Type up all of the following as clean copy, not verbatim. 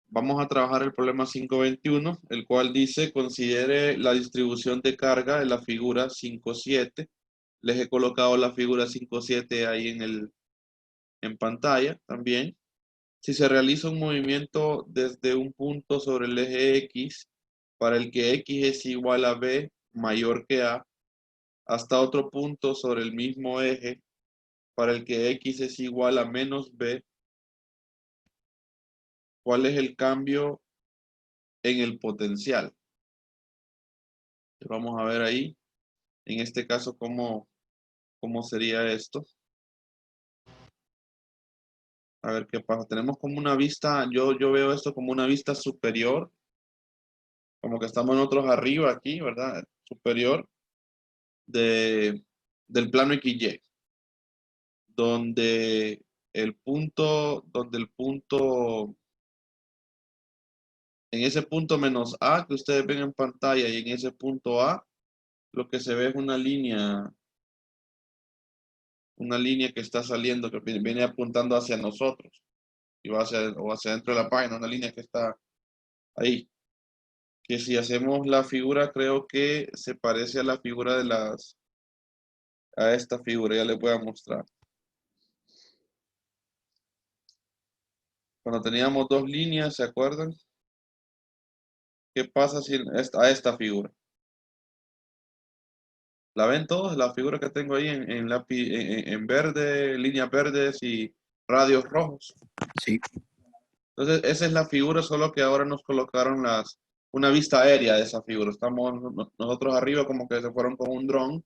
vamos a trabajar el problema 521, el cual dice, considere la distribución de carga en la figura 5.7. Les he colocado la figura 5.7 ahí en pantalla también. Si se realiza un movimiento desde un punto sobre el eje X, para el que X es igual a B mayor que A, hasta otro punto sobre el mismo eje, para el que X es igual a menos B, ¿cuál es el cambio en el potencial? Vamos a ver ahí, en este caso, cómo sería esto. A ver qué pasa. Tenemos como una vista, yo veo esto como una vista superior, como que estamos nosotros arriba aquí, ¿verdad? Superior de, del plano XY, donde el punto, en ese punto menos A que ustedes ven en pantalla y en ese punto A, lo que se ve es una línea que está saliendo, que viene apuntando hacia nosotros y va hacia dentro de la página, una línea que está ahí. Que si hacemos la figura, creo que se parece a la figura a esta figura, ya les voy a mostrar. Cuando teníamos dos líneas, ¿se acuerdan? ¿Qué pasa si a esta figura? ¿La ven todos? La figura que tengo ahí en lápiz, en verde, líneas verdes y radios rojos. Sí. Entonces, esa es la figura, solo que ahora nos colocaron una vista aérea de esa figura. Estamos nosotros arriba como que se fueron con un dron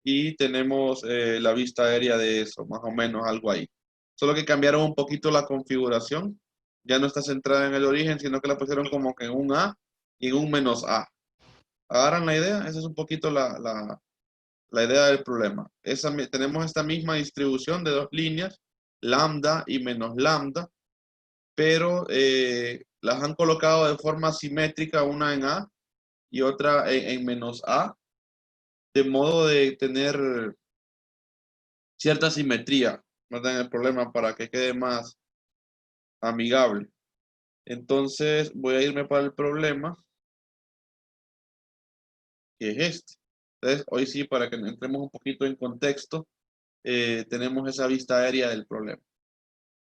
y tenemos la vista aérea de eso, más o menos algo ahí. Solo que cambiaron un poquito la configuración. Ya no está centrada en el origen, sino que la pusieron como que en un A y en un menos A. ¿Agarran la idea? Esa es un poquito la idea del problema. Tenemos esta misma distribución de dos líneas, lambda y menos lambda, pero las han colocado de forma simétrica, una en A y otra en menos A, de modo de tener cierta simetría, ¿verdad? En el problema para que quede más amigable. Entonces voy a irme para el problema, que es este. Entonces, hoy sí, para que entremos un poquito en contexto, tenemos esa vista aérea del problema.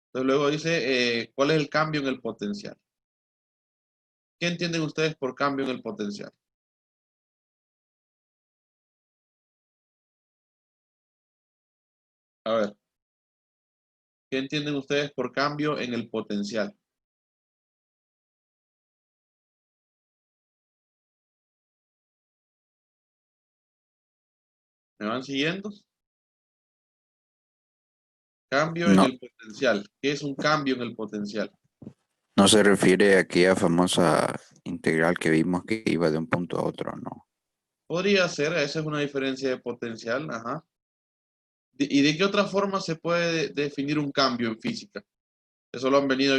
Entonces luego dice, ¿cuál es el cambio en el potencial? ¿Qué entienden ustedes por cambio en el potencial? A ver, ¿qué entienden ustedes por cambio en el potencial? ¿Me van siguiendo? Cambio en No, el potencial. ¿Qué es un cambio en el potencial? no se refiere a aquella famosa integral que vimos que iba de un punto a otro, no. Podría ser, esa es una diferencia de potencial, ajá. ¿Y de qué otra forma se puede definir un cambio en física? Eso lo han venido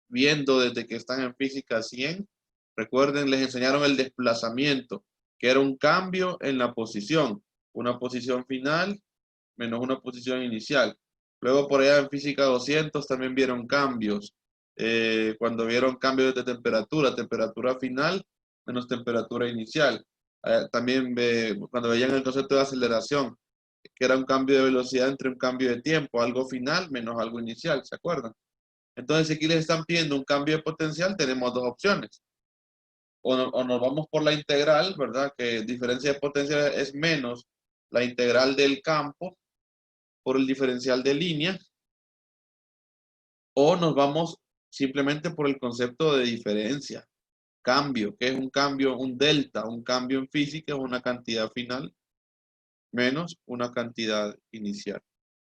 viendo desde que están en física 100. Recuerden, les enseñaron el desplazamiento, que era un cambio en la posición, una posición final menos una posición inicial. Luego por allá en física 200 también vieron cambios, cuando vieron cambios de temperatura, temperatura final menos temperatura inicial. También cuando veían el concepto de aceleración, que era un cambio de velocidad entre un cambio de tiempo, algo final menos algo inicial, ¿se acuerdan? Entonces, si aquí les están pidiendo un cambio de potencial, tenemos dos opciones. O nos vamos por la integral, ¿verdad? Que diferencia de potencial es menos la integral del campo por el diferencial de línea, o nos vamos simplemente por el concepto de diferencia, cambio, que es un cambio, un delta, un cambio en física es una cantidad final menos una cantidad inicial.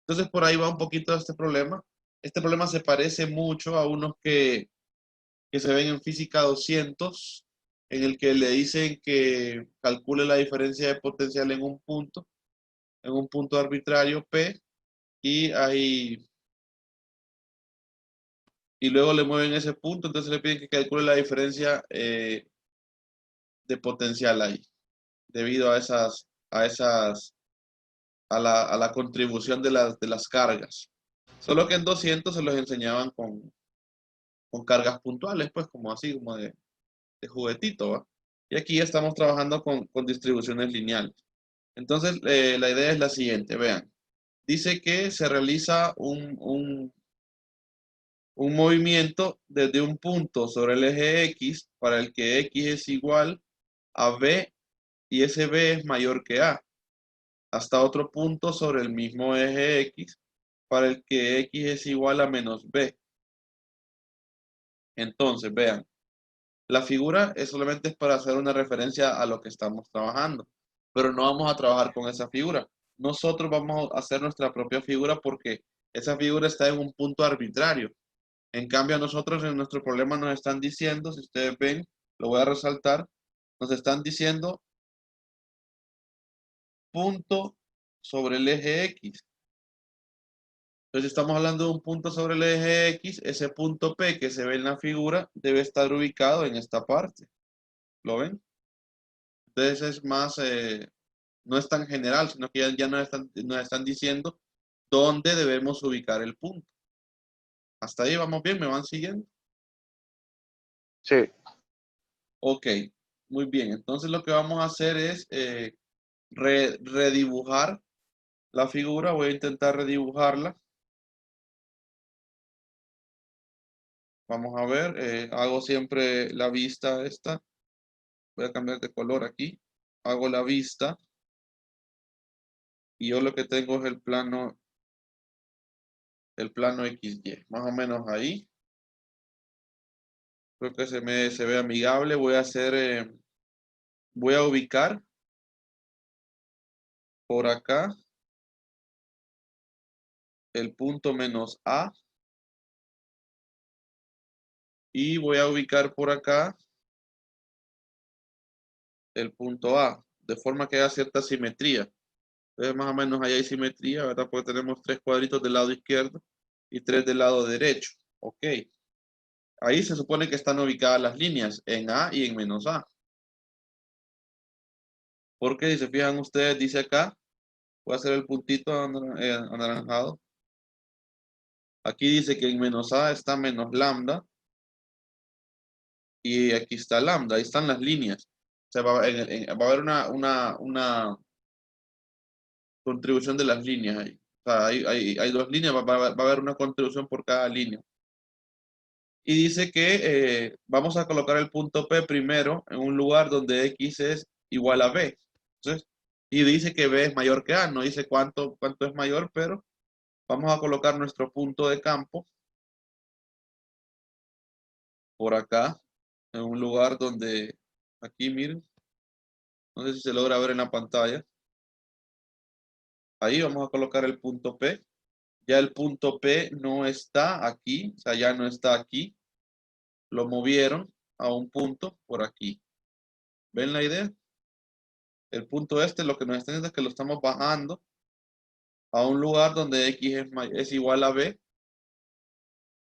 Entonces por ahí va un poquito este problema. Este problema se parece mucho a unos que se ven en física 200, en el que le dicen que calcule la diferencia de potencial en un punto arbitrario P, y hay y luego le mueven ese punto, entonces le piden que calcule la diferencia de potencial ahí, debido a la contribución de las cargas. Solo que en 200 se los enseñaban con cargas puntuales, pues como así, como de juguetito, ¿va? Y aquí ya estamos trabajando con distribuciones lineales. Entonces, la idea es la siguiente, vean. Dice que se realiza un movimiento desde un punto sobre el eje X para el que X es igual a B y ese B es mayor que A, hasta otro punto sobre el mismo eje X para el que X es igual a menos B. Entonces, vean, la figura solamente es para hacer una referencia a lo que estamos trabajando, pero no vamos a trabajar con esa figura. Nosotros vamos a hacer nuestra propia figura porque esa figura está en un punto arbitrario. En cambio, a nosotros en nuestro problema nos están diciendo, si ustedes ven, lo voy a resaltar, nos están diciendo punto sobre el eje X. Entonces, si estamos hablando de un punto sobre el eje X, ese punto P que se ve en la figura debe estar ubicado en esta parte. ¿Lo ven? Entonces es más, no es tan general, sino que ya nos están diciendo dónde debemos ubicar el punto. Hasta ahí vamos bien, ¿me van siguiendo? Sí. Ok, muy bien. Entonces lo que vamos a hacer es redibujar la figura. Voy a intentar redibujarla. Vamos a ver, hago siempre la vista esta. Voy a cambiar de color aquí. Hago la vista. Y yo lo que tengo es el plano XY. Más o menos ahí. Creo que se ve amigable. Voy a ubicar por acá el punto menos A. Y voy a ubicar por acá el punto A. De forma que haya cierta simetría. Entonces más o menos ahí hay simetría, ¿verdad? Porque tenemos 3 cuadritos del lado izquierdo y 3 del lado derecho. Ok. Ahí se supone que están ubicadas las líneas en A y en menos A. Porque si se fijan ustedes, dice acá, voy a hacer el puntito anaranjado. Aquí dice que en menos A está menos lambda. Y aquí está lambda, ahí están las líneas. O sea, va a haber una contribución de las líneas ahí. O sea, hay dos líneas, va a haber una contribución por cada línea. Y dice que vamos a colocar el punto P primero en un lugar donde X es igual a B. Entonces, y dice que B es mayor que A, no dice cuánto es mayor, pero vamos a colocar nuestro punto de campo por acá, en un lugar donde, aquí miren, no sé si se logra ver en la pantalla. Ahí vamos a colocar el punto P. Ya el punto P no está aquí, o sea, ya no está aquí. Lo movieron a un punto por aquí. ¿Ven la idea? El punto este lo que nos está diciendo es que lo estamos bajando a un lugar donde X es igual a B.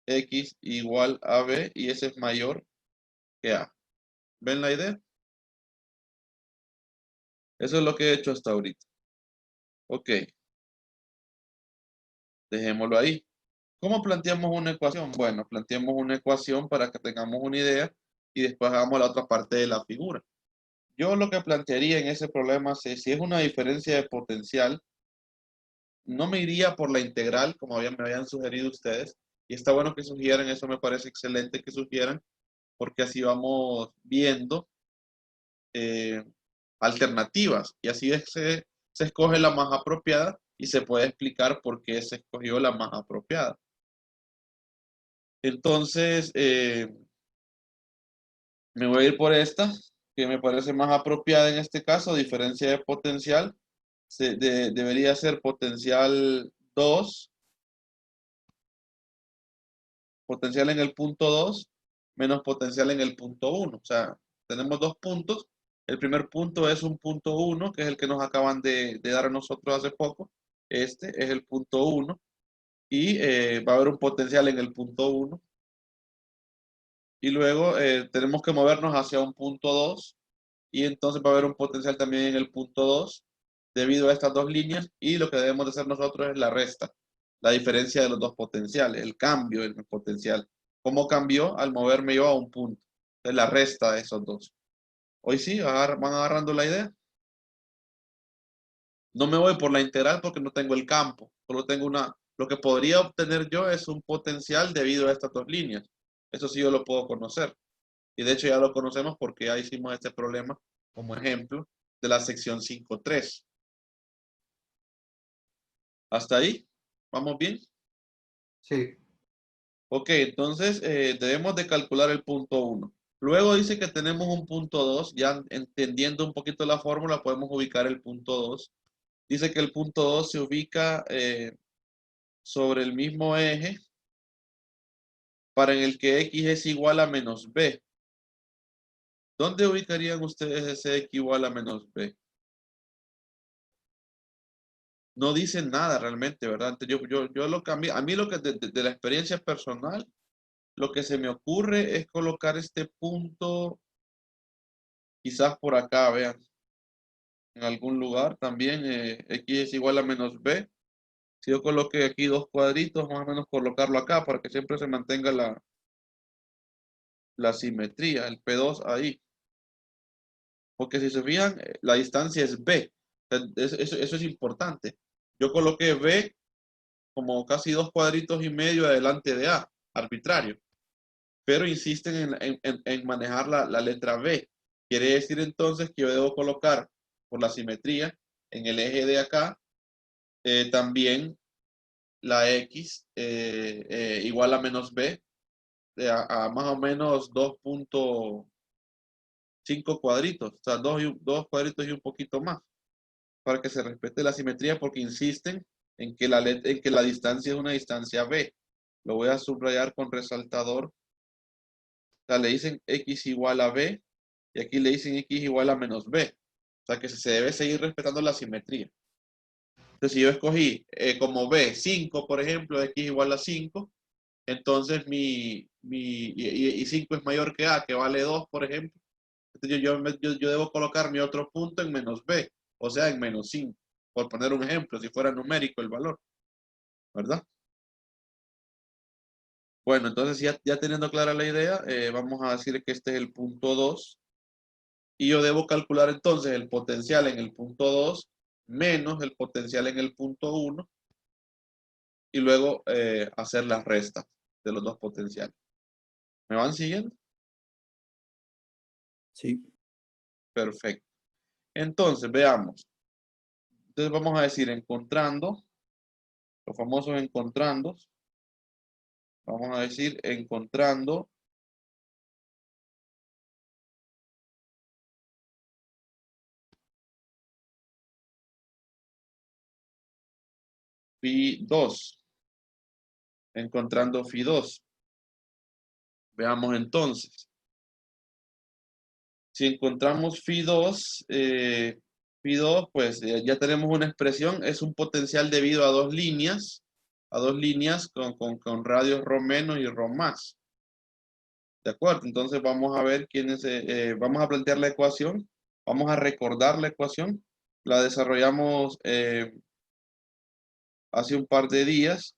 X igual a B y ese es mayor que A. ¿Ven la idea? Eso es lo que he hecho hasta ahorita. Ok. Dejémoslo ahí. ¿Cómo planteamos una ecuación? Bueno, planteamos una ecuación para que tengamos una idea y después hagamos la otra parte de la figura. Yo lo que plantearía en ese problema, si es una diferencia de potencial, no me iría por la integral, como me habían sugerido ustedes, y está bueno que sugieran, eso me parece excelente que sugieran, porque así vamos viendo eh, alternativas, y así se escoge la más apropiada y se puede explicar por qué se escogió la más apropiada. Entonces, me voy a ir por esta, que me parece más apropiada en este caso, diferencia de potencial. Debería ser potencial 2, potencial en el punto 2, menos potencial en el punto 1. O sea, tenemos dos puntos. El primer punto es un punto 1, que es el que nos acaban de dar a nosotros hace poco. Este es el punto 1. Y va a haber un potencial en el punto 1. Y luego tenemos que movernos hacia un punto 2. Y entonces va a haber un potencial también en el punto 2 debido a estas dos líneas y lo que debemos de hacer nosotros es la resta la diferencia de los dos potenciales, el cambio en el potencial. ¿Cómo cambió al moverme yo a un punto? Es la resta de esos dos. Hoy sí, van agarrando la idea. No me voy por la integral porque no tengo el campo. Solo tengo una. Lo que podría obtener yo es un potencial debido a estas dos líneas. Eso sí yo lo puedo conocer. Y de hecho ya lo conocemos porque ya hicimos este problema como ejemplo de la sección 5.3. ¿Hasta ahí? ¿Vamos bien? Sí. Ok, entonces debemos de calcular el punto 1. Luego dice que tenemos un punto 2. Ya entendiendo un poquito la fórmula podemos ubicar el punto 2. Dice que el punto 2 se ubica sobre el mismo eje para en el que x es igual a menos b. ¿Dónde ubicarían ustedes ese x igual a menos b? No dicen nada realmente, ¿verdad? Yo lo cambié. A mí lo que de la experiencia personal, lo que se me ocurre es colocar este punto quizás por acá, vean, en algún lugar también x es igual a menos b. Si yo coloqué aquí dos cuadritos, más o menos colocarlo acá para que siempre se mantenga la simetría, el P2 ahí. Porque si se fijan, la distancia es B. Eso es importante. Yo coloqué B como casi dos cuadritos y medio adelante de A, arbitrario. Pero insisten en manejar la letra B. Quiere decir entonces que yo debo colocar, por la simetría, en el eje de acá, también la X igual a menos B, a más o menos 2.5 cuadritos, o sea, dos cuadritos y un poquito más, para que se respete la simetría, porque insisten en que la distancia es una distancia B. Lo voy a subrayar con resaltador. O sea, le dicen X igual a B, y aquí le dicen X igual a menos B. O sea, que se debe seguir respetando la simetría. Entonces, si yo escogí como B 5, por ejemplo, X igual a 5, entonces y 5 es mayor que A, que vale 2, por ejemplo. Entonces yo debo colocar mi otro punto en menos B, o sea, en menos 5, por poner un ejemplo, si fuera numérico el valor, ¿verdad? Bueno, entonces ya teniendo clara la idea, vamos a decir que este es el punto 2, y yo debo calcular entonces el potencial en el punto 2 menos el potencial en el punto 1, y luego hacer las restas de los dos potenciales. ¿Me van siguiendo? Sí. Perfecto. Entonces, veamos. Entonces vamos a decir encontrando, los famosos encontrandos. Vamos a decir encontrando phi 2. Encontrando phi 2. Veamos entonces. Si encontramos phi 2, pues ya tenemos una expresión. Es un potencial debido a dos líneas con radios ρ menos y ρ más. ¿De acuerdo? Entonces vamos a ver vamos a plantear la ecuación. Vamos a recordar la ecuación. La desarrollamos hace un par de días.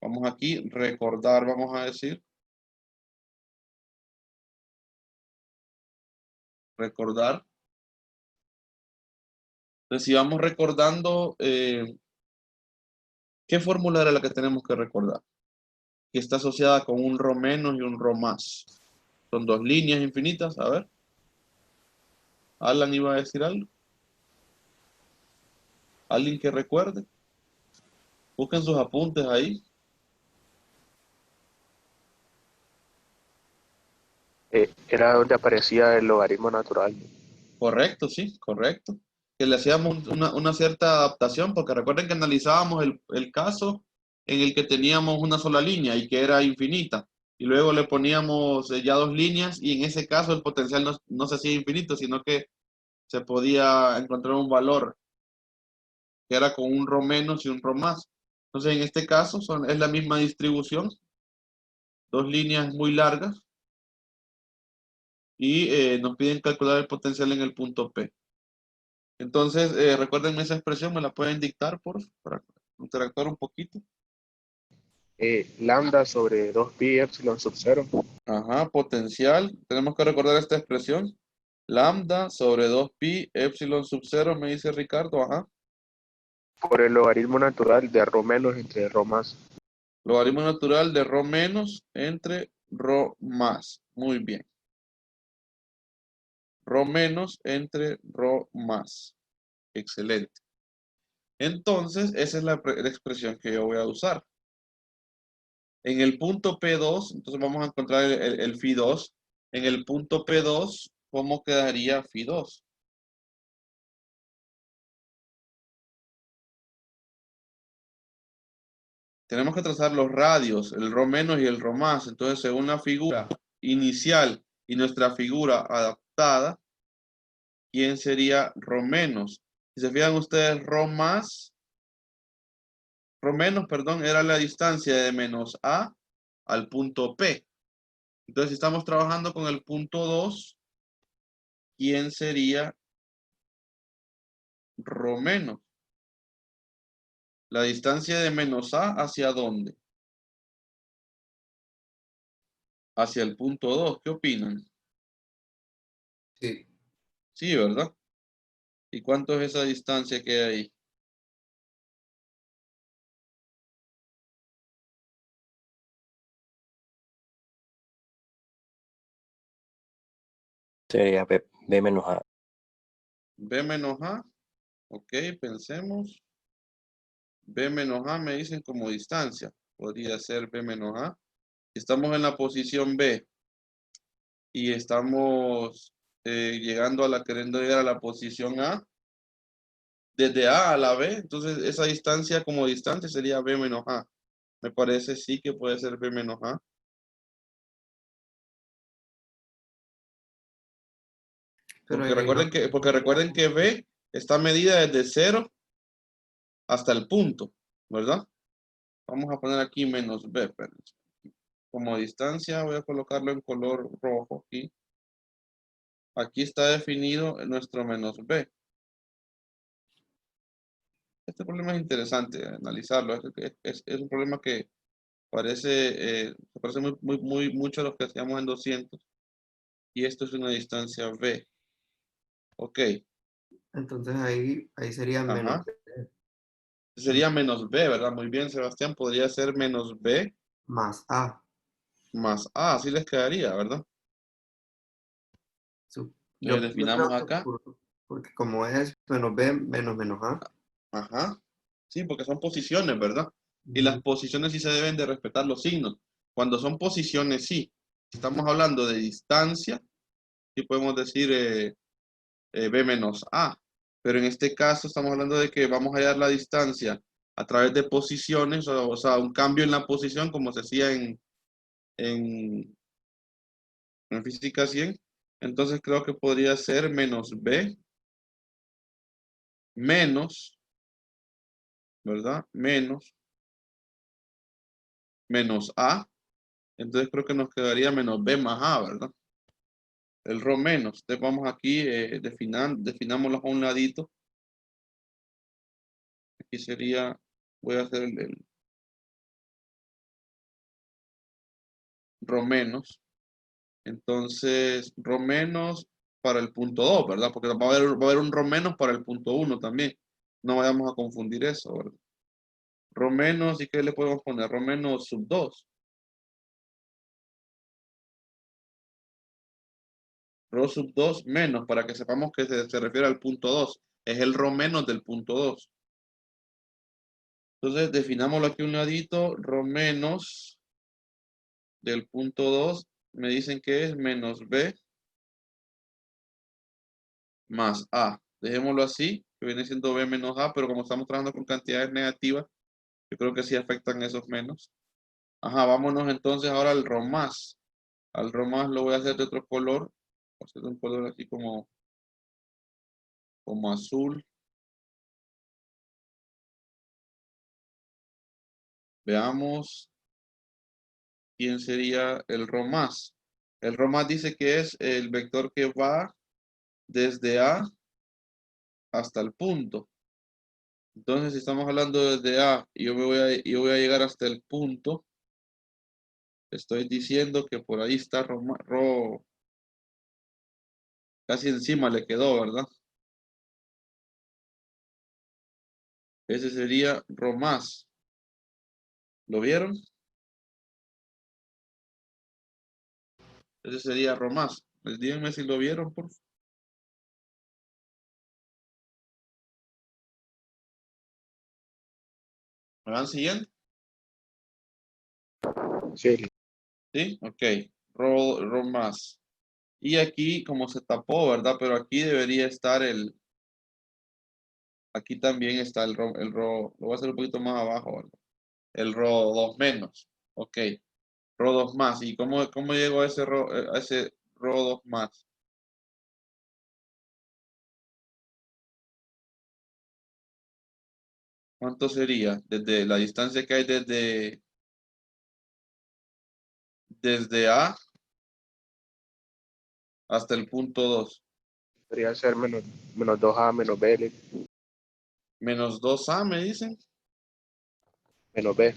Vamos aquí, recordar, vamos a decir. Recordar. Entonces, si vamos recordando, ¿qué fórmula era la que tenemos que recordar? Que está asociada con un ρ menos y un ρ más. Son dos líneas infinitas. A ver. Alan iba a decir algo. ¿Alguien que recuerde? Busquen sus apuntes ahí. Era donde aparecía el logaritmo natural. Correcto, sí, correcto. Que le hacíamos una cierta adaptación, porque recuerden que analizábamos el caso en el que teníamos una sola línea y que era infinita. Y luego le poníamos ya dos líneas y en ese caso el potencial no se hacía infinito, sino que se podía encontrar un valor que era con un ρ menos y un ρ más. Entonces en este caso es la misma distribución, dos líneas muy largas y nos piden calcular el potencial en el punto P. Entonces, recuérdenme esa expresión, me la pueden dictar para interactuar un poquito. Lambda sobre 2pi epsilon sub 0 Ajá, potencial. Tenemos que recordar esta expresión. Lambda sobre 2pi epsilon sub 0, me dice Ricardo. Ajá. por el logaritmo natural de rho menos entre rho más. Logaritmo natural de rho menos entre rho más. Muy bien. Rho menos entre rho más. Excelente. Entonces, esa es la expresión que yo voy a usar. En el punto P2, entonces vamos a encontrar el Φ2. En el punto P2, ¿cómo quedaría Φ2? Tenemos que trazar los radios, el rho menos y el rho más. Entonces, según la figura inicial y nuestra figura adaptada, ¿quién sería rho menos? Si se fijan ustedes, rho menos, perdón, era la distancia de menos A al punto P. Entonces, si estamos trabajando con el punto 2, ¿quién sería rho menos? La distancia de menos A, ¿hacia dónde? Hacia el punto 2. ¿Qué opinan? Sí. Sí, ¿verdad? ¿Y cuánto es esa distancia que hay ahí? Sería B menos A. B menos A. Ok, pensemos. B menos A me dicen como distancia. Podría ser B menos A. Estamos en la posición B y estamos llegando queriendo llegar a la posición A. Desde A a la B, entonces esa distancia como distancia sería B menos A. Me parece sí que puede ser B menos A. Pero Porque recuerden que B está medida desde 0 hasta el punto, ¿verdad? Vamos a poner aquí menos B. Espérense. Como distancia voy a colocarlo en color rojo aquí. Aquí está definido nuestro menos B. Este problema es interesante analizarlo. Es un problema que se parece mucho a los que hacíamos en 200. Y esto es una distancia B. Ok. entonces ahí sería menos Ajá. Sería menos B, ¿verdad? Muy bien, Sebastián. Podría ser menos B más A. más A. Así les quedaría, ¿verdad? Yo Definamos creo que acá. porque como es menos B menos A. Ajá. Sí, porque son posiciones, ¿verdad? Y las posiciones sí se deben de respetar los signos. Cuando son posiciones, sí. Si estamos hablando de distancia, sí podemos decir B menos A. Pero en este caso estamos hablando de que vamos a hallar la distancia a través de posiciones, o sea, un cambio en la posición como se hacía en, en física 100. Entonces creo que podría ser menos B menos, ¿verdad? Menos A. Entonces creo que nos quedaría menos B más A, ¿verdad? El rho menos. Entonces vamos aquí, definámoslo a un ladito. Aquí sería, voy a hacer el rho menos. Entonces, rho menos para el punto 2, ¿verdad? Porque va a haber un rho menos para el punto 1 también. No vayamos a confundir eso, ¿verdad? Rho menos, ¿y qué le podemos poner? Rho menos sub 2. Rho sub 2 menos, para que sepamos que se refiere al punto 2. Es el rho menos del punto 2. Entonces, definámoslo aquí un ladito. Rho menos del punto 2, me dicen que es menos B más A. Dejémoslo así, que viene siendo B menos A, pero como estamos trabajando con cantidades negativas, yo creo que sí afectan esos menos. Ajá, vámonos entonces ahora al rho más. Al rho más lo voy a hacer de otro color. Voy a hacer un color así como azul. Veamos quién sería el rho más. El rho más dice que es el vector que va desde A hasta el punto. Entonces, si estamos hablando desde A y yo voy a llegar hasta el punto, estoy diciendo que por ahí está Rho, casi encima le quedó, ¿verdad? Ese sería Rho más. ¿Lo vieron? Ese sería Rho más. Pues díganme si lo vieron, por favor. ¿Me van siguiendo? Sí. ¿Sí? Ok. Rho más. Y aquí, como se tapó, ¿verdad? Pero aquí debería estar aquí también está el Rho, lo voy a hacer un poquito más abajo, ¿verdad? El Rho 2 menos. Ok. Rho 2 más. ¿Y cómo llegó a ese Rho 2 más? ¿Cuánto sería? Desde la distancia que hay desde A hasta el punto 2. Podría ser menos 2A menos B, Menos 2A, me dicen. menos B.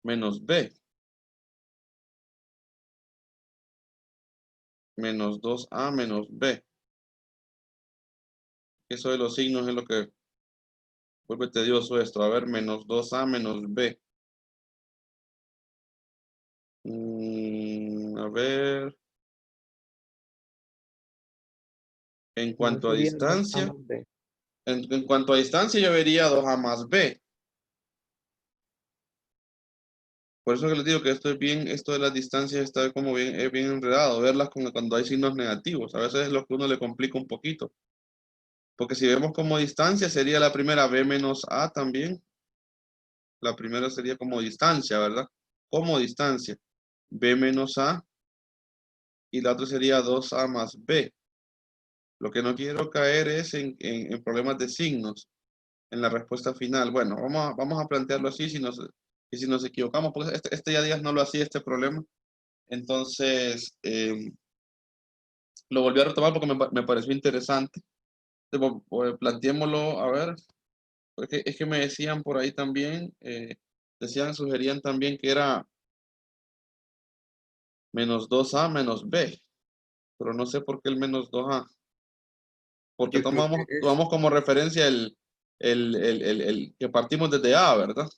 Menos B. Menos 2A menos B. Eso de los signos es lo que vuelve tedioso esto. A ver, menos 2A menos B. A ver. En cuanto a distancia. En cuanto a distancia, yo vería 2A más B. Por eso que les digo que esto es bien, esto de las distancias está como bien, es bien enredado. Verlas cuando hay signos negativos. A veces es lo que uno le complica un poquito. Porque si vemos como distancia, sería la primera B menos A también. La primera sería como distancia, ¿verdad? Como distancia. B menos A. Y la otra sería 2A más B. Lo que no quiero caer es en problemas de signos en la respuesta final. Bueno, vamos a plantearlo así y si nos equivocamos, porque este ya días no lo hacía este problema. Entonces, lo volví a retomar porque me pareció interesante. Planteémoslo, a ver. Porque es que me decían por ahí también, sugerían también que era menos 2A menos B, pero no sé por qué el menos 2A. Porque Yo creo que tomamos como referencia el que partimos desde A, ¿verdad?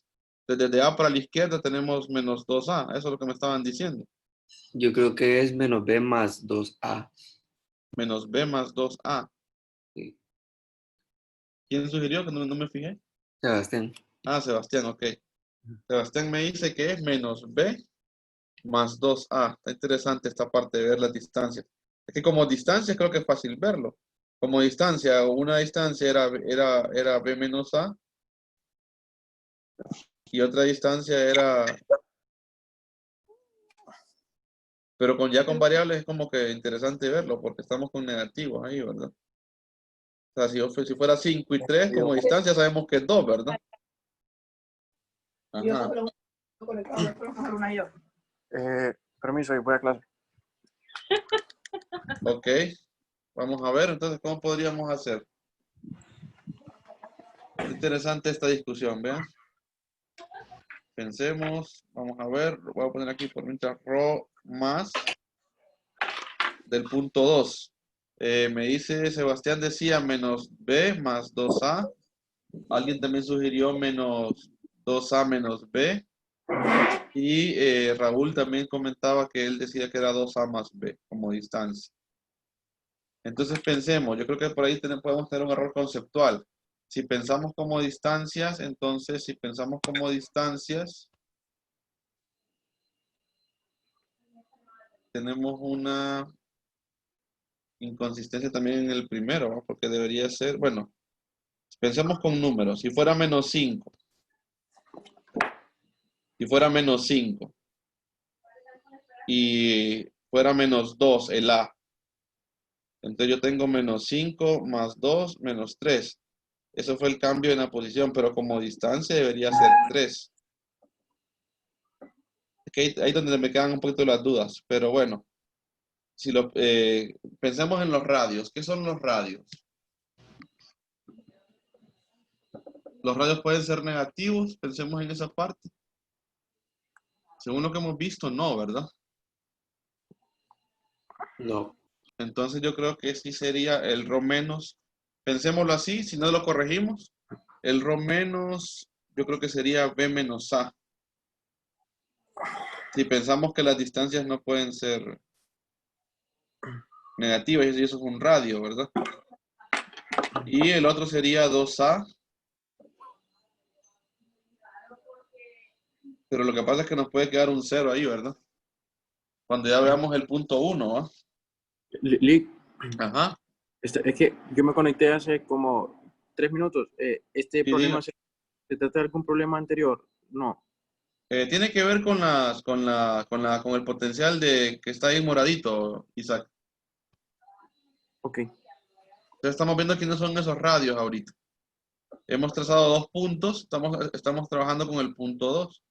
Desde A para la izquierda tenemos menos 2A, eso es lo que me estaban diciendo. yo creo que es menos B más 2A. Menos B más 2A. Sí. ¿Quién sugirió que no me fijé? Sebastián. Ah, Sebastián, ok. Sebastián me dice que es menos B más 2A. Está interesante esta parte de ver las distancias. Es que como distancia creo que es fácil verlo. Como distancia, una distancia era B menos A y otra distancia era... Pero ya con variables es como que interesante verlo porque estamos con negativos ahí, ¿verdad? O sea, si fuera 5 y 3 como distancia sabemos que es 2, ¿verdad? Ajá. Permiso, y voy a clase. Ok. Vamos a ver entonces cómo podríamos hacer. Interesante esta discusión, vean. Pensemos, vamos a ver, voy a poner aquí por mientras Rho más del punto 2. Me dice, Sebastián decía menos B más 2A. Alguien también sugirió menos 2A menos B. Y Raúl también comentaba que él decía que era 2A más B como distancia. Entonces pensemos, yo creo que por ahí podemos tener un error conceptual. Si pensamos como distancias, entonces si pensamos como distancias, tenemos una inconsistencia también en el primero, ¿no? Porque debería ser, bueno, pensemos con números. Si fuera menos 5, si fuera menos 5 y fuera menos 2 el A, entonces yo tengo menos 5 más 2 menos 3. Eso fue el cambio en la posición, pero como distancia debería ser 3. Ahí es donde me quedan un poquito las dudas, pero bueno, si pensemos en los radios. ¿Qué son los radios? Los radios pueden ser negativos, pensemos en esa parte. Según lo que hemos visto, no, ¿verdad? No. Entonces yo creo que sí sería el ρ menos. Pensémoslo así, si no lo corregimos. El ρ menos, yo creo que sería B menos A. Si pensamos que las distancias no pueden ser negativas, y eso es un radio, ¿verdad? Y el otro sería 2A. Pero lo que pasa es que nos puede quedar un 0 ahí, ¿verdad? Cuando ya veamos el punto 1, ¿va? Lick, Ajá. es que yo me conecté hace como 3 minutos. ¿Este Sí, problema diga. se trata de algún problema anterior? No. Tiene que ver con el potencial de que está ahí moradito, Isaac. Ok. Entonces estamos viendo quiénes son esos radios ahorita. Hemos trazado 2 puntos, estamos trabajando con el punto 2.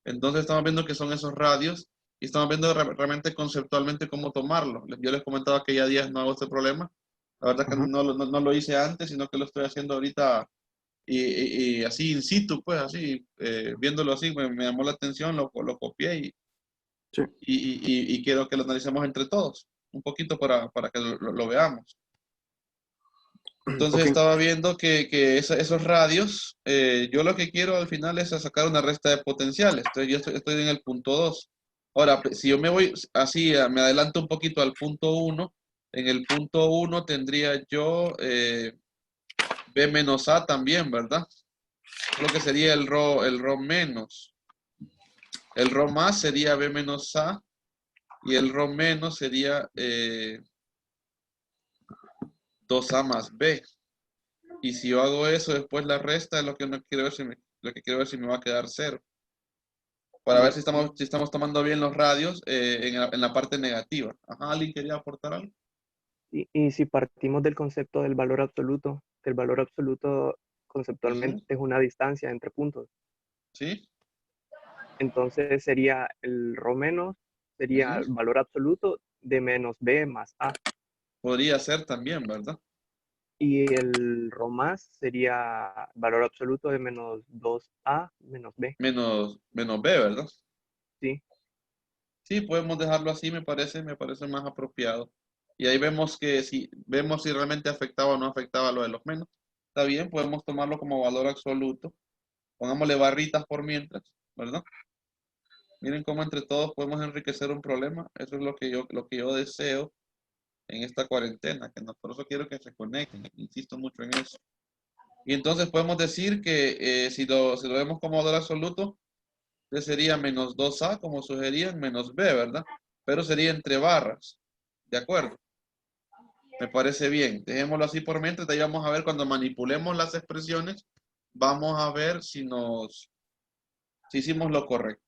Entonces estamos viendo que son esos radios y estamos viendo realmente conceptualmente cómo tomarlo. Yo les comentaba que ya días no hago este problema. La verdad que Ajá. no lo hice antes, sino que lo estoy haciendo ahorita y así in situ, pues así, viéndolo así, me llamó la atención, lo copié Sí. y quiero que lo analicemos entre todos, un poquito para que lo veamos. Entonces Ok. estaba viendo que esos radios, yo lo que quiero al final es sacar una resta de potenciales. Entonces yo estoy en el punto 2. Ahora, si yo me voy así, me adelanto un poquito al punto 1, en el punto 1 tendría yo B menos A también, ¿verdad? Lo que sería el ρ menos. El ρ más sería B menos A y el ρ menos sería 2A más B. Y si yo hago eso, después la resta es lo que no quiero ver lo que quiero ver si me va a quedar 0. Para ver si estamos tomando bien los radios en la parte negativa. Ajá, ¿alguien quería aportar algo? Y si partimos del concepto del valor absoluto, que el valor absoluto conceptualmente Ujú. es una distancia entre puntos, ¿Sí? entonces sería el ρ menos, sería Ujú. el valor absoluto de menos b más a, Podría ser también, ¿verdad? y el ρ más sería valor absoluto de menos 2a menos b, Menos B, ¿verdad? ¿sí? Sí, podemos dejarlo así, me parece más apropiado. Y ahí vemos si realmente afectaba o no afectaba lo de los menos. Está bien, podemos tomarlo como valor absoluto. Pongámosle barritas por mientras, ¿verdad? Miren cómo entre todos podemos enriquecer un problema. Eso es lo que yo deseo en esta cuarentena, por eso quiero que se conecten, insisto mucho en eso. Y entonces podemos decir que si lo vemos como valor absoluto, sería menos 2A, como sugerían, menos B, ¿verdad? Pero sería entre barras, ¿de acuerdo? Me parece bien. Dejémoslo así por mientras, de ahí vamos a ver cuando manipulemos las expresiones, vamos a ver si hicimos lo correcto.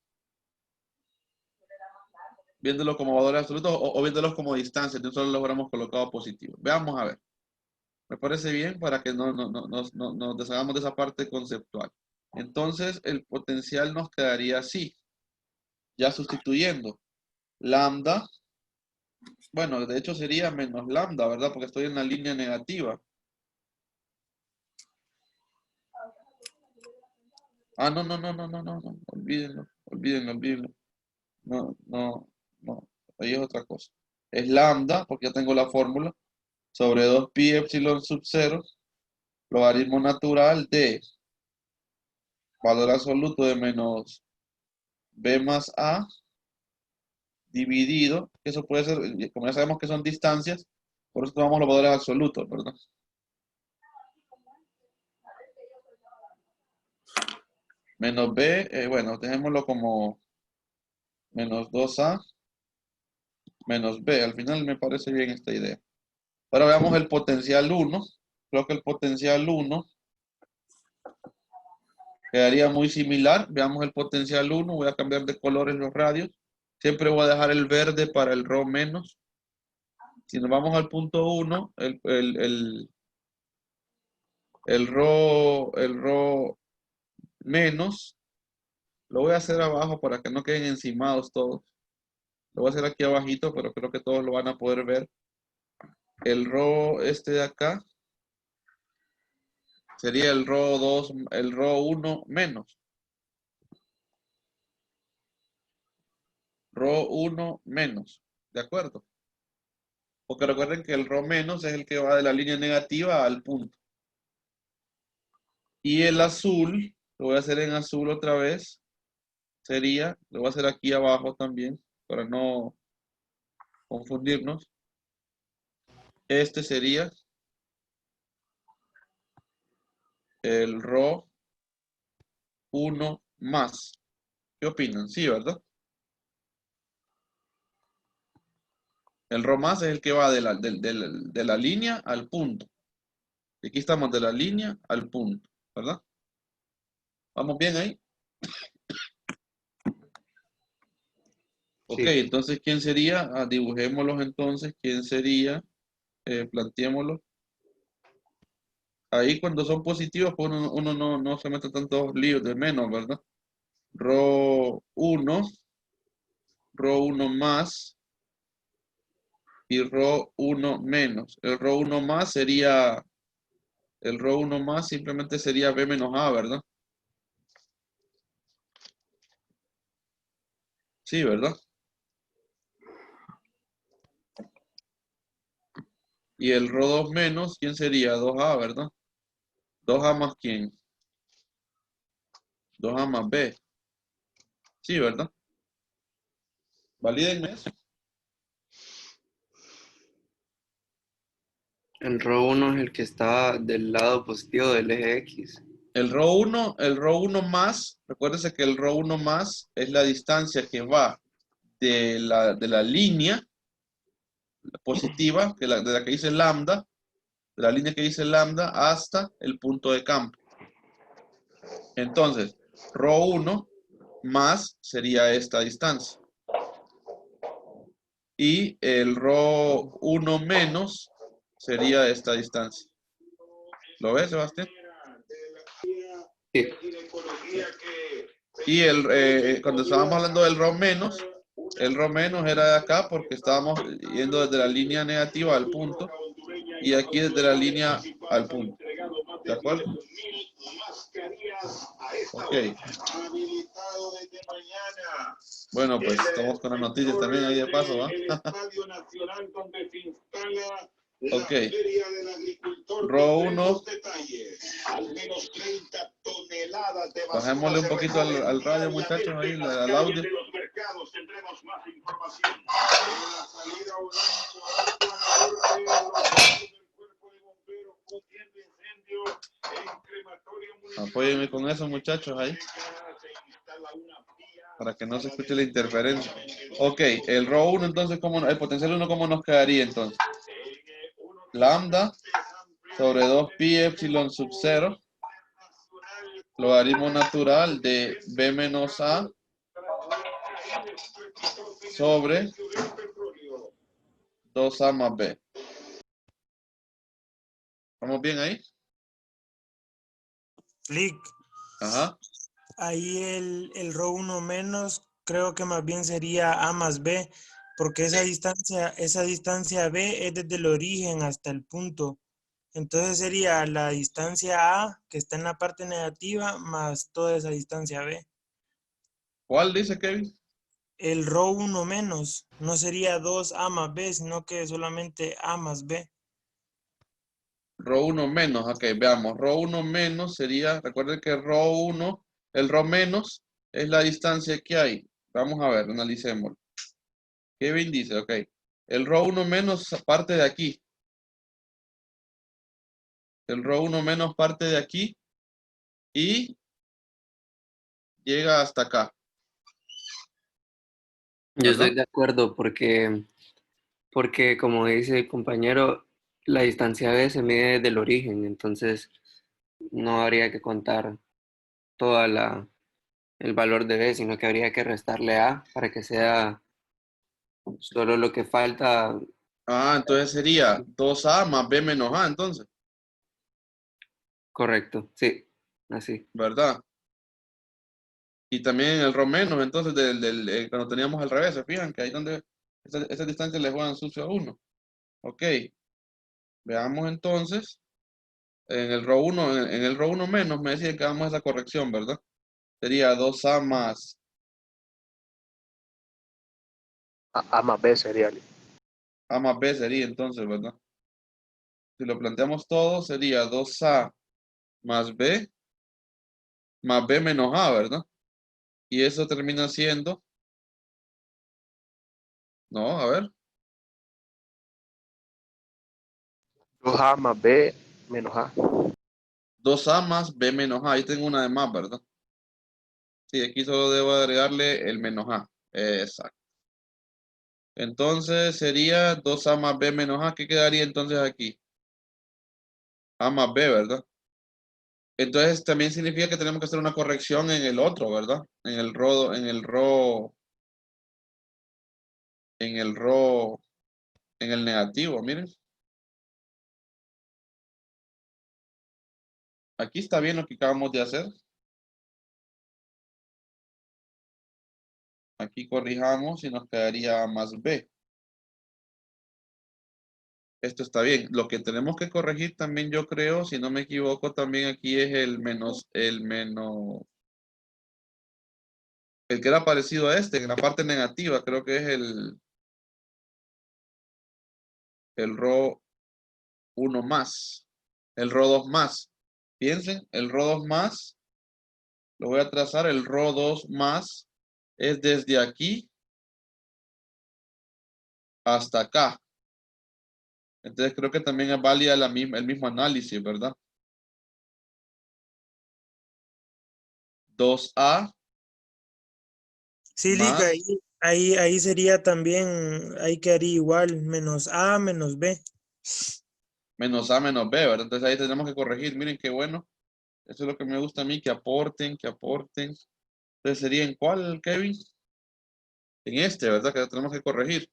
Viéndolo como valores absolutos o viéndolos como distancias, de un solo logramos colocado positivo. Veamos a ver. Me parece bien para que no nos deshagamos de esa parte conceptual. Entonces, el potencial nos quedaría así, ya sustituyendo. Lambda, bueno, de hecho sería menos lambda, ¿verdad? Porque estoy en la línea negativa. Ah, no, olvídenlo. No, ahí es otra cosa. Es lambda, porque ya tengo la fórmula, sobre 2pi epsilon sub 0, logaritmo natural de valor absoluto de menos b más a, dividido, eso puede ser, como ya sabemos que son distancias, por eso tomamos los valores absolutos, ¿verdad? Menos b, bueno, dejémoslo como menos 2a menos b, al final me parece bien esta idea. Ahora veamos el potencial 1, creo que el potencial 1 quedaría muy similar, veamos el potencial 1, voy a cambiar de colores los radios, siempre voy a dejar el verde para el ρ menos. Si nos vamos al punto 1, el ρ menos, lo voy a hacer abajo para que no queden encimados todos. Lo voy a hacer aquí abajito, pero creo que todos lo van a poder ver. El ρ este de acá Sería el ρ2, el ρ1 menos. ρ1 menos. ¿De acuerdo? Porque recuerden que el ρ menos es el que va de la línea negativa al punto. Y el azul, lo voy a hacer en azul otra vez, sería, lo voy a hacer aquí abajo también, para no confundirnos. Este sería el ρ1 más. ¿Qué opinan? Sí, ¿verdad? El ρ más es el que va de la línea al punto. Y aquí estamos de la línea al punto, ¿verdad? ¿Vamos bien ahí? Ok, Sí. entonces, ¿quién sería? Dibujémoslos entonces. ¿Quién sería? Planteémoslo. Ahí cuando son positivos, pues uno no se mete tantos líos de menos, ¿verdad? ρ1, ρ1 más y ρ1 menos. El ρ1 más sería, el ρ1 más simplemente sería b menos a, ¿verdad? Sí, ¿verdad? Y el ρ2 menos, ¿quién sería? 2a, ¿verdad? 2a más quién? 2a más b. Sí, ¿verdad? Valídenme eso. El ρ1 es el que está del lado positivo del eje X. El ρ1 más, recuérdese que el ρ1 más es la distancia que va de la línea positiva, de la que dice lambda, de la línea que dice lambda hasta el punto de campo. Entonces, ρ1 más sería esta distancia. Y el ρ1 menos sería esta distancia. ¿Lo ves, Sebastián? Sí. Y cuando estábamos hablando del ρ menos, el ρ menos era de acá porque estábamos yendo desde la línea negativa al punto y aquí desde la línea al punto. ¿De acuerdo? Ok. Bueno, pues estamos con las noticias también ahí de paso, ¿va? Ok. ρ1. Bajémosle un poquito al radio, muchachos, ahí, al audio. Apóyenme con eso, muchachos, ahí. Para que no se escuche la interferencia. Ok, el ρ1, entonces, el potencial 1, ¿cómo nos quedaría entonces? Lambda sobre 2pi epsilon sub 0, logaritmo natural de b menos a sobre 2a más b. ¿Estamos bien ahí? Lick, Ajá. ahí el ρ1 menos creo que más bien sería a más b, porque esa distancia b es desde el origen hasta el punto. Entonces sería la distancia a que está en la parte negativa más toda esa distancia b. ¿Cuál dice Kevin? El ρ1 menos no sería 2a más b, sino que solamente a más b. ρ1 menos, ok, veamos. ρ1 menos sería, recuerden que ρ1, el ρ menos es la distancia que hay. Vamos a ver, analicémoslo. Kevin dice, ok, el ρ1 menos parte de aquí. El ρ1 menos parte de aquí y llega hasta acá. Yo ¿Verdad? estoy de acuerdo porque como dice el compañero, la distancia B se mide desde el origen, entonces no habría que contar toda el valor de B, sino que habría que restarle A para que sea solo lo que falta. Ah, entonces sería 2a más b menos a, entonces, Correcto, sí, así. ¿verdad? Y también el ρ menos, entonces, cuando teníamos al revés, ¿se fijan? Que ahí donde esa distancia le juegan sucio a 1. Ok. Veamos entonces. En el row 1, en el row 1 menos, me decía que hagamos esa corrección, ¿verdad? Sería 2A más A más B sería. A más B sería entonces, ¿verdad? Si lo planteamos todo, sería 2A más B menos A, ¿verdad? Y eso termina siendo, no, a ver, 2A más B menos A. 2A más B menos A. Ahí tengo una de más, ¿verdad? Sí, aquí solo debo agregarle el menos A. Exacto. Entonces sería 2A más B menos A. ¿Qué quedaría entonces aquí? A más B, ¿verdad? Entonces también significa que tenemos que hacer una corrección en el otro, ¿verdad? En el rodo, en el ro, en el ro, en el negativo, miren. Aquí está bien lo que acabamos de hacer. Aquí corrijamos y nos quedaría más B. Esto está bien. Lo que tenemos que corregir también, yo creo, si no me equivoco, también aquí es el el que era parecido a este, en la parte negativa, creo que es el ro 1 más, el ro 2 más. Piensen, el ro 2 más, lo voy a trazar, el ro 2 más es desde aquí hasta acá. Entonces creo que también es válida el mismo análisis, ¿verdad? 2A Sí, Lick, más ahí sería también, ahí quedaría igual, menos A menos B. menos A menos B, ¿verdad? Entonces ahí tenemos que corregir. Miren qué bueno. Eso es lo que me gusta a mí, que aporten, que aporten. Entonces sería en cuál, Kevin? En este, ¿verdad? Que tenemos que corregir.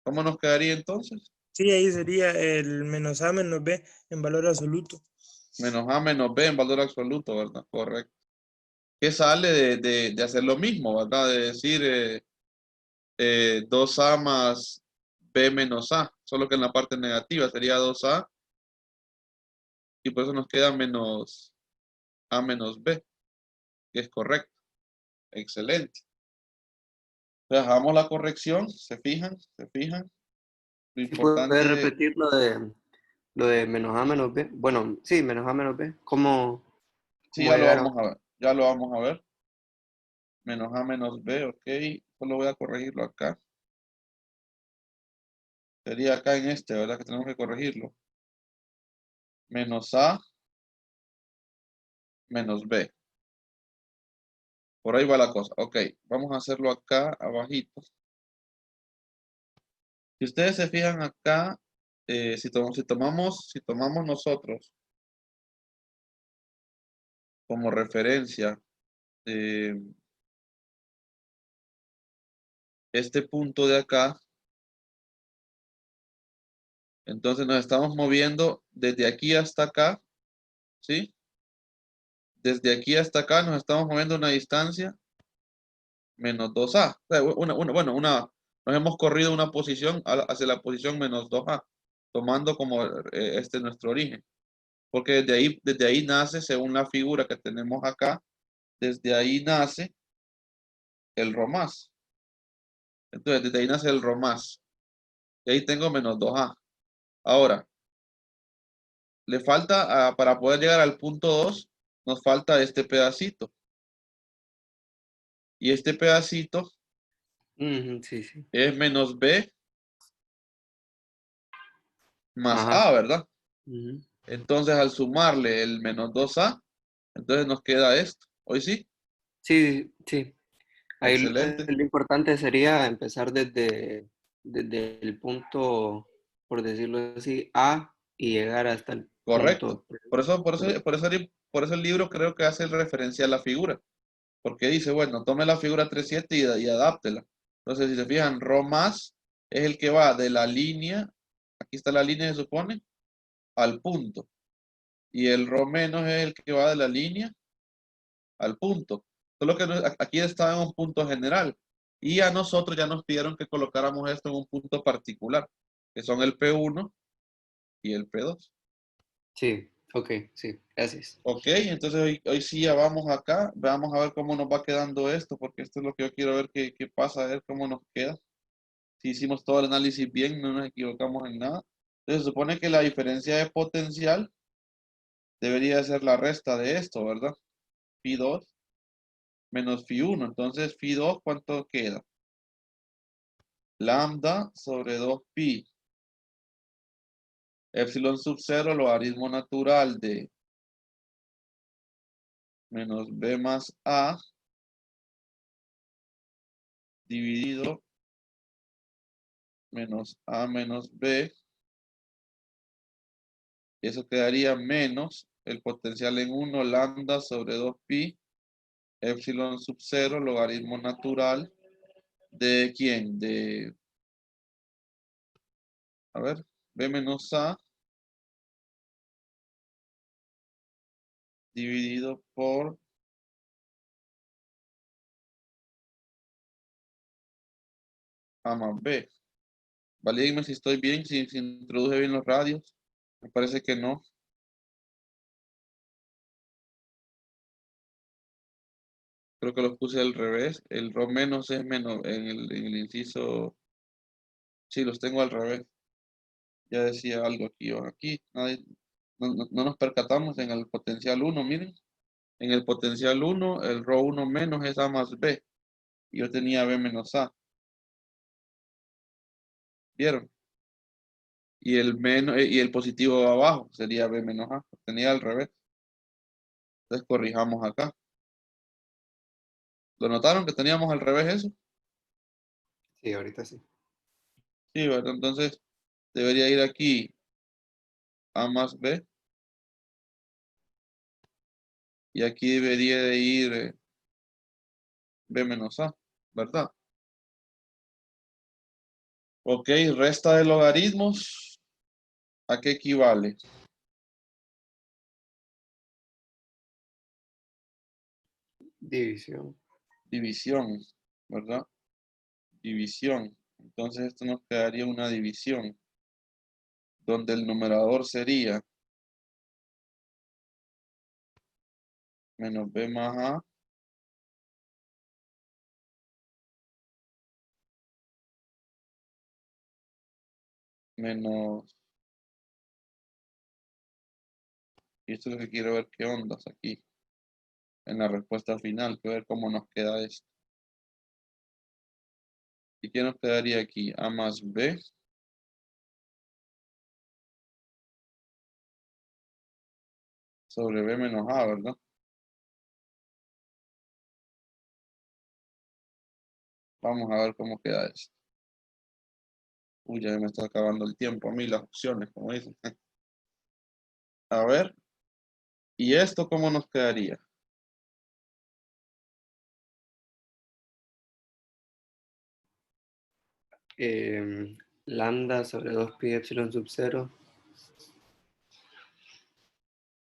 ¿Cómo nos quedaría entonces? Sí, ahí sería el menos A menos B en valor absoluto. Menos A menos B en valor absoluto, ¿verdad? Correcto. ¿Qué sale de hacer lo mismo, ¿verdad? De decir 2A más B menos A. Solo que en la parte negativa sería 2A. Y por eso nos queda menos A menos B. Que es correcto. Excelente. Entonces hagamos la corrección. ¿Se fijan? ¿Se fijan? Lo ¿Y puedes importante, repetir lo de menos A menos B? Bueno, sí, menos A menos B. sí, ¿Cómo ya lo llegaron? vamos a ver. Ya lo vamos a ver. Menos A menos B, ok. Solo voy a corregirlo acá. Sería acá en este, ¿verdad? Que tenemos que corregirlo. Menos A menos B. Por ahí va la cosa. Ok, vamos a hacerlo acá abajito. Si ustedes se fijan acá, si tomamos nosotros como referencia este punto de acá, entonces nos estamos moviendo desde aquí hasta acá, ¿sí? Desde aquí hasta acá nos estamos moviendo una distancia menos 2A. O sea, nos hemos corrido una posición hacia la posición menos 2A, tomando como este nuestro origen. Porque desde ahí nace, según la figura que tenemos acá, desde ahí nace el rho más. Entonces, desde ahí nace el rho más. Y ahí tengo menos 2A. Ahora, le falta, para poder llegar al punto 2, nos falta este pedacito. Y este pedacito Ujú, sí, sí. es menos B más Ajá. A, ¿verdad? Ujú. Entonces, al sumarle el menos 2A, entonces nos queda esto. ¿Hoy sí? Sí, sí. Ahí Excelente. lo importante sería empezar desde el punto, por decirlo así, A y llegar hasta el Correcto. punto. Por eso el libro creo que hace referencia a la figura. Porque dice, bueno, tome la figura 3.7 y adáptela. Entonces, si se fijan, rho más es el que va de la línea, aquí está la línea, se supone, al punto. Y el rho menos es el que va de la línea al punto. Solo que aquí está en un punto general. Y a nosotros ya nos pidieron que colocáramos esto en un punto particular, que son el P1 y el P2. Sí, ok, sí, gracias. Ok, entonces hoy sí ya vamos acá. Vamos a ver cómo nos va quedando esto, porque esto es lo que yo quiero ver qué pasa, a ver cómo nos queda. Si hicimos todo el análisis bien, no nos equivocamos en nada. Entonces se supone que la diferencia de potencial debería ser la resta de esto, ¿verdad? Phi 2 menos phi 1. Entonces phi 2, ¿cuánto queda? Lambda sobre 2pi. Epsilon sub 0, logaritmo natural de menos b más a dividido menos a menos b. Eso quedaría menos el potencial en 1 lambda sobre 2pi. Epsilon sub 0, logaritmo natural de ¿quién? De, a ver, b menos a dividido por a más b. Valídenme si estoy bien, si introduje bien los radios. Me parece que no. Creo que los puse al revés. El rho menos es menos en el inciso. Sí, los tengo al revés. Ya decía algo aquí o aquí. No nos percatamos en el potencial 1, miren. En el potencial 1, el rho 1 menos es a más b. Y yo tenía b menos a. ¿Vieron? Y el menos y el positivo abajo sería b menos a. Tenía al revés. Entonces corrijamos acá. ¿Lo notaron que teníamos al revés eso? Sí, ahorita sí. Sí, ¿verdad? Entonces debería ir aquí a más b. Y aquí debería de ir b menos a, ¿verdad? Ok, resta de logaritmos. ¿A qué equivale? División. División, ¿verdad? División. Entonces esto nos quedaría una división, donde el numerador sería menos b más a menos, y esto es lo que quiero ver qué ondas aquí, en la respuesta final, que ver cómo nos queda esto. ¿Y qué nos quedaría aquí? A más b sobre b menos a, ¿verdad? Vamos a ver cómo queda esto. Uy, ya me está acabando el tiempo a mí, las opciones, como dicen. A ver, ¿y esto cómo nos quedaría? Lambda sobre 2pi epsilon sub 0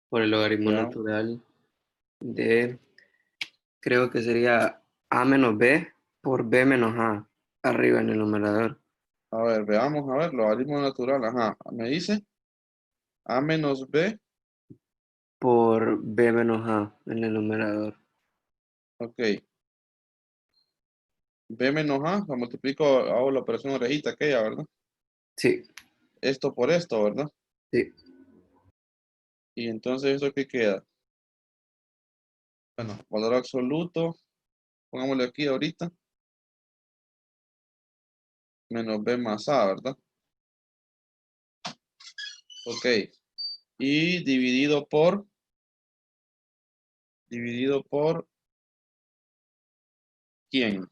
por el logaritmo Ya. natural de, creo que sería a menos b por b menos a, arriba en el numerador. A ver, veamos, a ver, logaritmo natural, ajá. Me dice a menos b, Por b menos a en el numerador. ok. B menos a, lo multiplico, hago la operación orejita aquella, ¿verdad? Sí, Esto por esto, ¿verdad? sí. Y entonces, ¿eso qué queda? Bueno, valor absoluto, pongámosle aquí ahorita, menos b más a, ¿verdad? Ok. Y dividido por, ¿quién?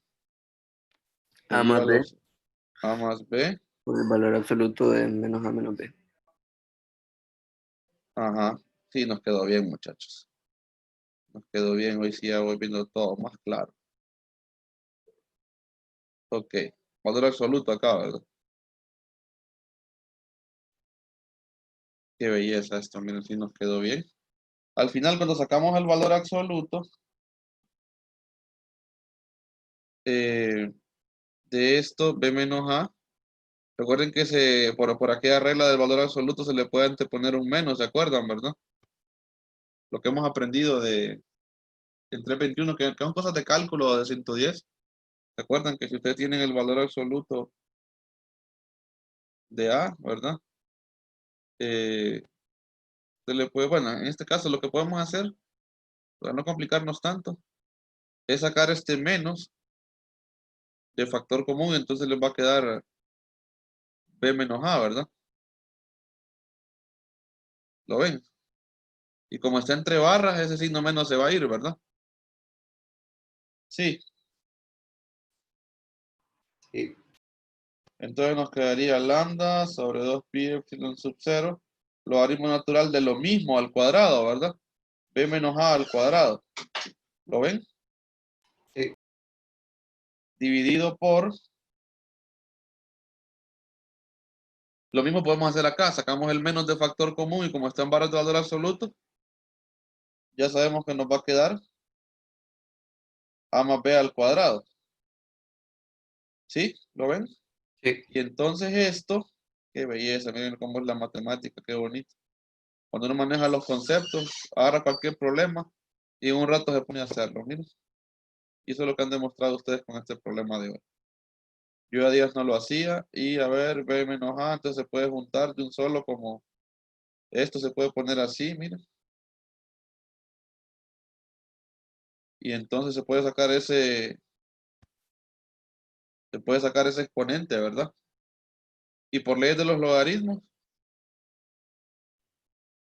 Que A más lleva b los a más b. por el valor absoluto de menos a menos b. Ajá. Sí, nos quedó bien, muchachos. Nos quedó bien, hoy sí ya voy viendo todo más claro. Ok. Valor absoluto acá, ¿verdad? Qué belleza esto, miren, sí nos quedó bien. Al final, cuando sacamos el valor absoluto de esto, b menos a, Recuerden que por aquella regla del valor absoluto se le puede anteponer un menos, ¿se acuerdan, verdad? Lo que hemos aprendido en 321, que son cosas de cálculo de 110. ¿Se acuerdan que si ustedes tienen el valor absoluto de A, ¿verdad? Se le puede, bueno, en este caso lo que podemos hacer, para no complicarnos tanto, es sacar este menos de factor común, entonces les va a quedar B menos A, ¿verdad? ¿Lo ven? Y como está entre barras, ese signo menos se va a ir, ¿verdad? Sí. Sí. Entonces nos quedaría lambda sobre 2pi epsilon sub 0, logaritmo natural de lo mismo al cuadrado, ¿verdad? B menos A al cuadrado. ¿Lo ven? Sí. Dividido por... Lo mismo podemos hacer acá. Sacamos el menos de factor común y como está en barras de valor absoluto, ya sabemos que nos va a quedar A más B al cuadrado. ¿Sí? ¿Lo ven? Sí. Y entonces esto, qué belleza, miren cómo es la matemática, qué bonito. Cuando uno maneja los conceptos, agarra cualquier problema y en un rato se pone a hacerlo, miren. Y eso es lo que han demostrado ustedes con este problema de hoy. Yo a días no lo hacía y a ver, B menos A, entonces se puede juntar de un solo como esto se puede poner así, miren. Y entonces se puede sacar ese exponente, ¿verdad? Y por leyes de los logaritmos,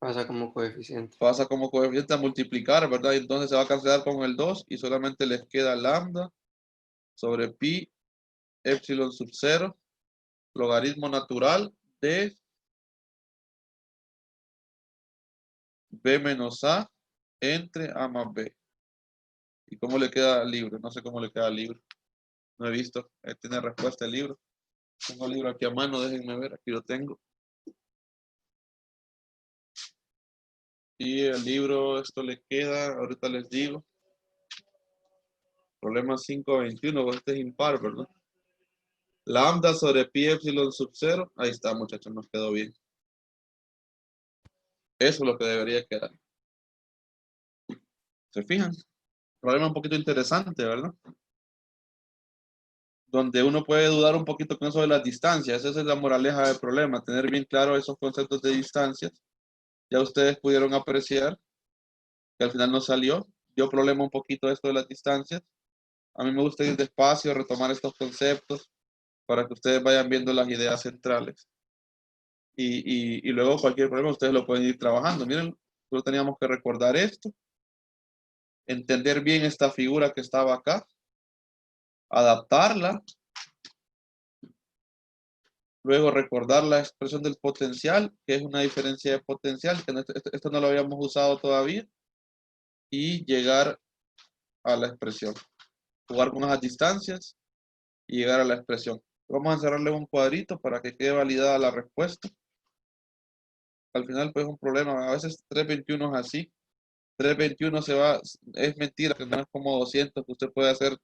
Pasa como coeficiente. pasa como coeficiente a multiplicar, ¿verdad? Y entonces se va a cancelar con el 2 y solamente les queda lambda sobre pi epsilon sub 0, logaritmo natural de B menos A entre A más B. ¿Y cómo le queda al libro? No sé cómo le queda al libro. No he visto. Tiene respuesta el libro. Tengo el libro aquí a mano, déjenme ver, aquí lo tengo. Y el libro, esto le queda, ahorita les digo. Problema 521, este es impar, ¿verdad? Lambda sobre pi epsilon sub 0. Ahí está, muchachos, nos quedó bien. Eso es lo que debería quedar. ¿Se fijan? Problema un poquito interesante, ¿verdad? Donde uno puede dudar un poquito con eso de las distancias. Esa es la moraleja del problema, tener bien claro esos conceptos de distancias. Ya ustedes pudieron apreciar que al final no salió. Dio problema un poquito esto de las distancias. A mí me gusta ir despacio, retomar estos conceptos para que ustedes vayan viendo las ideas centrales. Y luego cualquier problema ustedes lo pueden ir trabajando. Miren, solo teníamos que recordar esto, entender bien esta figura que estaba acá, adaptarla, luego recordar la expresión del potencial, que es una diferencia de potencial, que esto no lo habíamos usado todavía, y llegar a la expresión. Jugar con esas distancias y llegar a la expresión. Vamos a encerrarle un cuadrito para que quede validada la respuesta. Al final pues es un problema, a veces 321 es así. 321 se va, es mentira que no es como 200, que usted puede hacer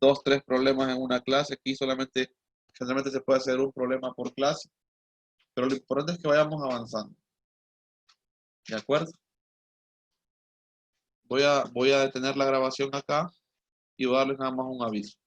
2, 3 problemas en una clase. Aquí solamente se puede hacer un problema por clase. Pero lo importante es que vayamos avanzando. ¿De acuerdo? Voy a detener la grabación acá y voy a darles nada más un aviso.